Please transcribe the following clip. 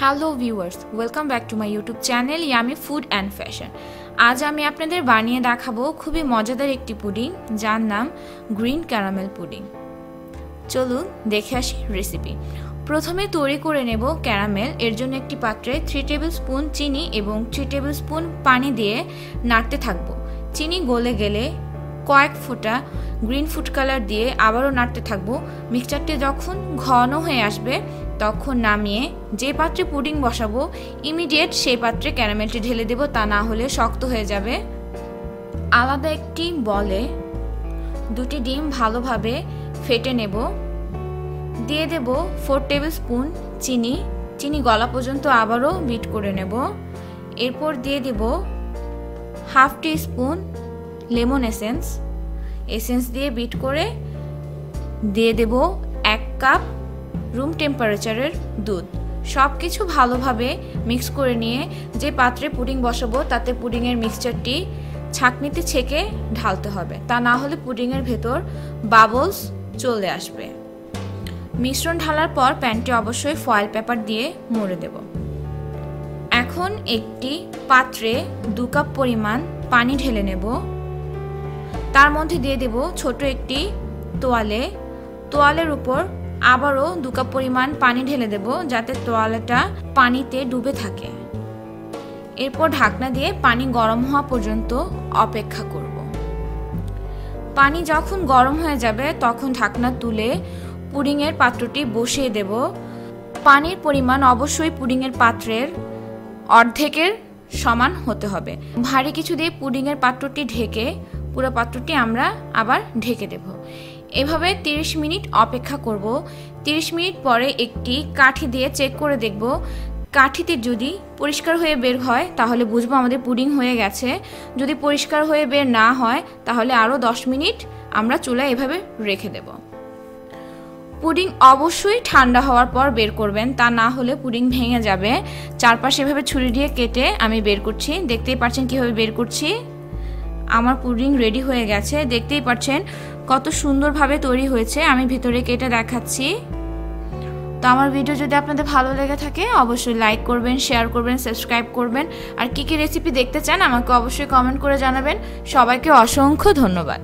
Hello viewers, welcome back to my YouTube channel yummy food and fashion. আজ আমি আপনাদের বানিয়ে দেখাবো খুবই মজাদার একটি পুডিং, যার নাম গ্রিন ক্যারামেল পুডিং। চলুন দেখে আসি রেসিপি। প্রথমে তৈরি করে নেব ক্যারামেল। এর জন্য একটি পাত্রে 3 টেবিল স্পুন চিনি এবং 3 টেবিল স্পুন পানি দিয়ে নাড়তে থাকবো। চিনি গলে গেলে কয়েক ফোঁটা গ্রিন ফুড কালার দিয়ে আবারও নাড়তে থাকবো। মিক্সচারটি যখন ঘন হয়ে আসবে তখন নামিয়ে যে পাত্রে পুডিং বসাবো ইমিডিয়েট সেই পাত্রে ক্যারামেলটি ঢেলে দেব, তা না হলে শক্ত হয়ে যাবে। আলাদা একটি বলে 2টি ডিম ভালোভাবে ফেটে নেব। দিয়ে দেব 4 টেবিল স্পুন চিনি গলা পর্যন্ত আবারও বিট করে নেব। এরপর দিয়ে দেব হাফ টি স্পুন লেমন এসেন্স দিয়ে বিট করে দিয়ে দেব 1 কাপ রুম টেম্পারেচারের দুধ। সব কিছু ভালোভাবে মিক্স করে নিয়ে যে পাত্রে পুডিং বসাবো তাতে পুডিংয়ের মিক্সচারটি ছাঁকনিতে ছেঁকে ঢালতে হবে, তা না হলে পুডিংয়ের ভেতর বাবলস চলে আসবে। মিশ্রণ ঢালার পর প্যানটি অবশ্যই ফয়েল পেপার দিয়ে মুড়ে দেব। এখন একটি পাত্রে 2 কাপ পরিমাণ পানি ঢেলে নেব। তার মধ্যে দিয়ে দেব ছোট একটি তোয়ালের উপর আবারও 2 কাপ পরিমাণ পানি ঢেলে দেব, যাতে তোয়ালেটা পানিতে ডুবে থাকে। এরপর ঢাকনা দিয়ে পানি গরম হওয়া পর্যন্ত অপেক্ষা করব। পানি যখন গরম হয়ে যাবে তখন ঢাকনা তুলে পুডিংয়ের পাত্রটি বসিয়ে দেব। পানির পরিমাণ অবশ্যই পুডিংয়ের পাত্রের অর্ধেকের সমান হতে হবে। ভারী কিছু দিয়ে পুডিংয়ের পাত্রটি ঢেকে পুরো পাত্রটি আমরা আবার ঢেকে দেব। এভাবে 30 মিনিট অপেক্ষা করব। 30 মিনিট পরে একটি কাঠি দিয়ে চেক করে দেখব। কাঠিতে যদি পরিষ্কার হয়ে বের হয় তাহলে বুঝবো আমাদের পুডিং হয়ে গেছে। যদি পরিষ্কার হয়ে বের না হয় তাহলে আরও 10 মিনিট আমরা চুলায় এভাবে রেখে দেব। পুডিং অবশ্যই ঠান্ডা হওয়ার পর বের করবেন, তা না হলে পুডিং ভেঙে যাবে। চারপাশে এভাবে ছুরি দিয়ে কেটে আমি বের করছি। দেখতেই পাচ্ছেন কিভাবে বের করছি। আমার পুডিং রেডি হয়ে গেছে। দেখতেই পাচ্ছেন কত সুন্দরভাবে তৈরি হয়েছে। আমি ভিতরে কেটে দেখাচ্ছি। তো আমার ভিডিও যদি আপনাদের ভালো লেগে থাকে অবশ্যই লাইক করবেন, শেয়ার করবেন, সাবস্ক্রাইব করবেন। আর কি কি রেসিপি দেখতে চান আমাকে অবশ্যই কমেন্ট করে জানাবেন। সবাইকে অসংখ্য ধন্যবাদ।